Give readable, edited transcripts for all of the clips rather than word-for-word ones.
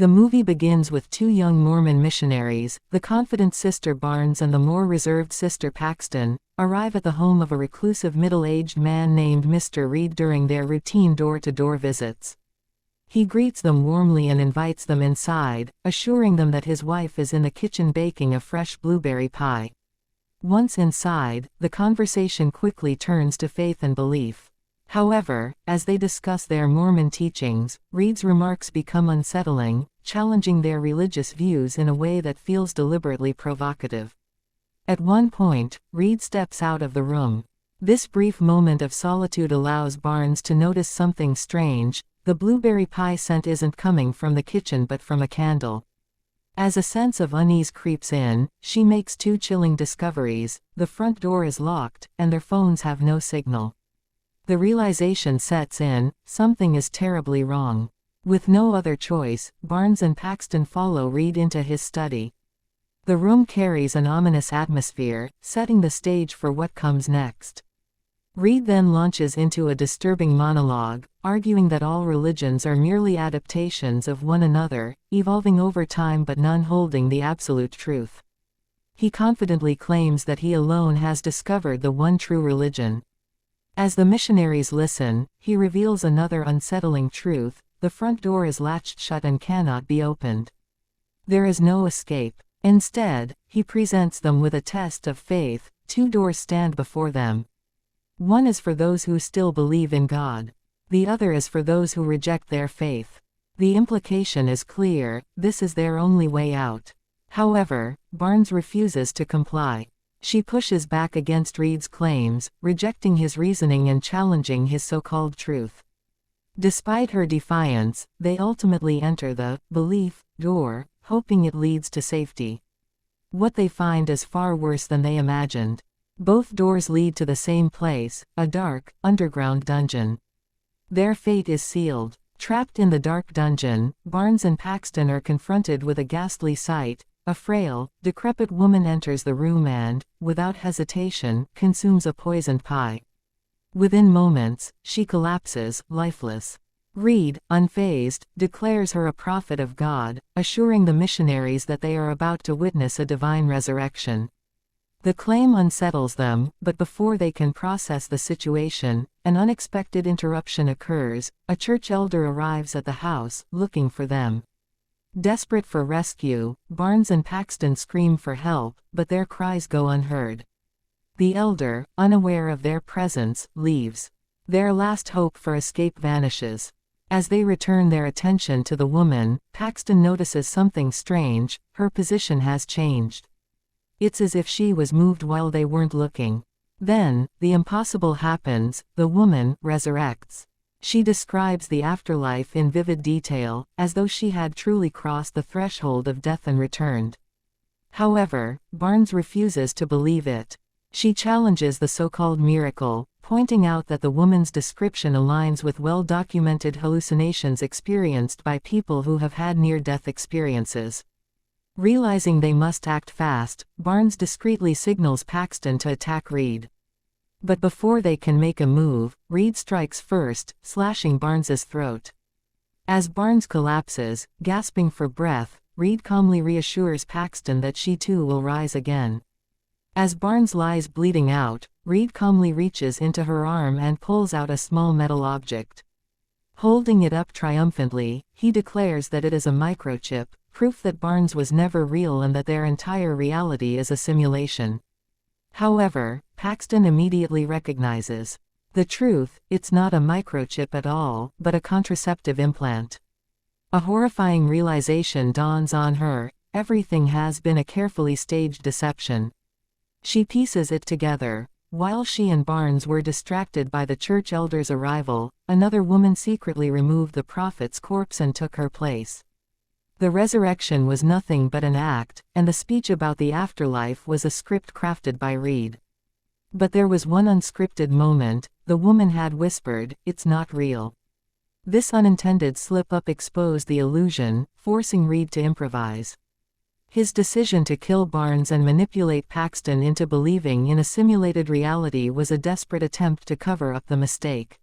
The movie begins with two young Mormon missionaries, the confident Sister Barnes and the more reserved Sister Paxton, arrive at the home of a reclusive middle-aged man named Mr. Reed during their routine door-to-door visits. He greets them warmly and invites them inside, assuring them that his wife is in the kitchen baking a fresh blueberry pie. Once inside, the conversation quickly turns to faith and belief. However, as they discuss their Mormon teachings, Reed's remarks become unsettling, challenging their religious views in a way that feels deliberately provocative. At one point, Reed steps out of the room. This brief moment of solitude allows Barnes to notice something strange: the blueberry pie scent isn't coming from the kitchen but from a candle. As a sense of unease creeps in, she makes two chilling discoveries: the front door is locked, and their phones have no signal. The realization sets in, something is terribly wrong. With no other choice, Barnes and Paxton follow Reed into his study. The room carries an ominous atmosphere, setting the stage for what comes next. Reed then launches into a disturbing monologue, arguing that all religions are merely adaptations of one another, evolving over time but none holding the absolute truth. He confidently claims that he alone has discovered the one true religion. As the missionaries listen, he reveals another unsettling truth: the front door is latched shut and cannot be opened. There is no escape. Instead, he presents them with a test of faith. Two doors stand before them. One is for those who still believe in God. The other is for those who reject their faith. The implication is clear: this is their only way out. However, Barnes refuses to comply. She pushes back against Reed's claims, rejecting his reasoning and challenging his so-called truth. Despite her defiance, they ultimately enter the belief door, hoping it leads to safety. What they find is far worse than they imagined. Both doors lead to the same place, a dark, underground dungeon. Their fate is sealed. Trapped in the dark dungeon, Barnes and Paxton are confronted with a ghastly sight. A frail, decrepit woman enters the room and, without hesitation, consumes a poisoned pie. Within moments, she collapses, lifeless. Reed, unfazed, declares her a prophet of God, assuring the missionaries that they are about to witness a divine resurrection. The claim unsettles them, but before they can process the situation, an unexpected interruption occurs. A church elder arrives at the house, looking for them. Desperate for rescue, Barnes and Paxton scream for help, but their cries go unheard. The elder, unaware of their presence, leaves. Their last hope for escape vanishes. As they return their attention to the woman, Paxton notices something strange: her position has changed. It's as if she was moved while they weren't looking. Then, the impossible happens: the woman resurrects. She describes the afterlife in vivid detail, as though she had truly crossed the threshold of death and returned. However, Barnes refuses to believe it. She challenges the so-called miracle, pointing out that the woman's description aligns with well-documented hallucinations experienced by people who have had near-death experiences. Realizing they must act fast, Barnes discreetly signals Paxton to attack Reed. But before they can make a move, Reed strikes first, slashing Barnes's throat. As Barnes collapses, gasping for breath, Reed calmly reassures Paxton that she too will rise again. As Barnes lies bleeding out, Reed calmly reaches into her arm and pulls out a small metal object. Holding it up triumphantly, he declares that it is a microchip, proof that Barnes was never real and that their entire reality is a simulation. However, Paxton immediately recognizes the truth: it's not a microchip at all, but a contraceptive implant. A horrifying realization dawns on her: everything has been a carefully staged deception. She pieces it together. While she and Barnes were distracted by the church elder's arrival, another woman secretly removed the prophet's corpse and took her place. The resurrection was nothing but an act, and the speech about the afterlife was a script crafted by Reed. But there was one unscripted moment: the woman had whispered, "It's not real." This unintended slip-up exposed the illusion, forcing Reed to improvise. His decision to kill Barnes and manipulate Paxton into believing in a simulated reality was a desperate attempt to cover up the mistake.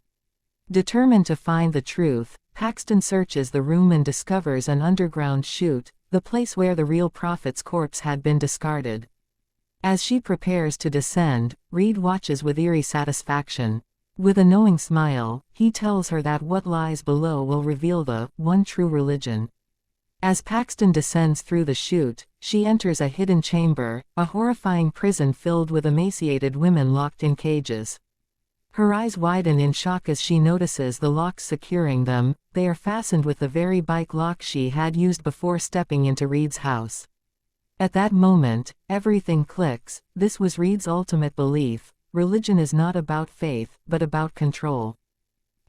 Determined to find the truth, Paxton searches the room and discovers an underground chute, the place where the real prophet's corpse had been discarded. As she prepares to descend, Reed watches with eerie satisfaction. With a knowing smile, he tells her that what lies below will reveal the one true religion. As Paxton descends through the chute, she enters a hidden chamber, a horrifying prison filled with emaciated women locked in cages. Her eyes widen in shock as she notices the locks securing them. They are fastened with the very bike lock she had used before stepping into Reed's house. At that moment, everything clicks. This was Reed's ultimate belief. Religion is not about faith, but about control.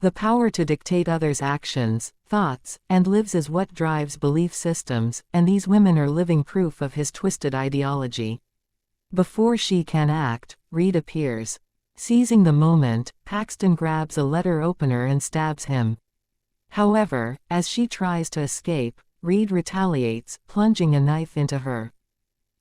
The power to dictate others' actions, thoughts, and lives is what drives belief systems, and these women are living proof of his twisted ideology. Before she can act, Reed appears. Seizing the moment, Paxton grabs a letter opener and stabs him. However, as she tries to escape, Reed retaliates, plunging a knife into her.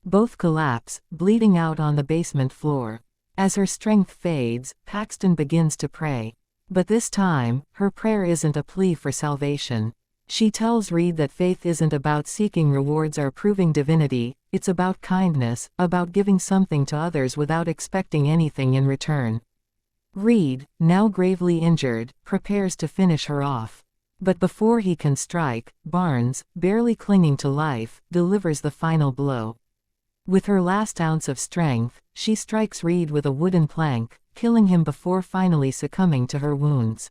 Both collapse, bleeding out on the basement floor. As her strength fades, Paxton begins to pray. But this time, her prayer isn't a plea for salvation. She tells Reed that faith isn't about seeking rewards or proving divinity, it's about kindness, about giving something to others without expecting anything in return. Reed, now gravely injured, prepares to finish her off. But before he can strike, Barnes, barely clinging to life, delivers the final blow. With her last ounce of strength, she strikes Reed with a wooden plank, killing him before finally succumbing to her wounds.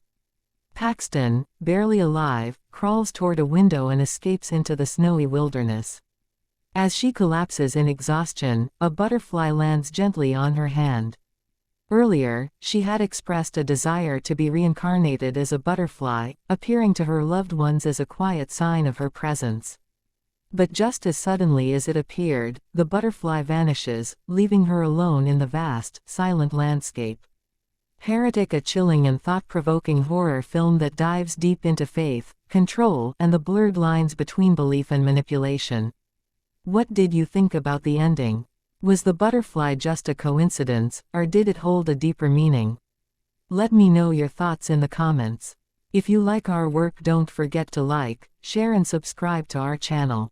Paxton, barely alive, crawls toward a window and escapes into the snowy wilderness. As she collapses in exhaustion, a butterfly lands gently on her hand. Earlier, she had expressed a desire to be reincarnated as a butterfly, appearing to her loved ones as a quiet sign of her presence. But just as suddenly as it appeared, the butterfly vanishes, leaving her alone in the vast, silent landscape. Heretic, a chilling and thought-provoking horror film that dives deep into faith, control, and the blurred lines between belief and manipulation. What did you think about the ending? Was the butterfly just a coincidence, or did it hold a deeper meaning? Let me know your thoughts in the comments. If you like our work, don't forget to like, share and subscribe to our channel.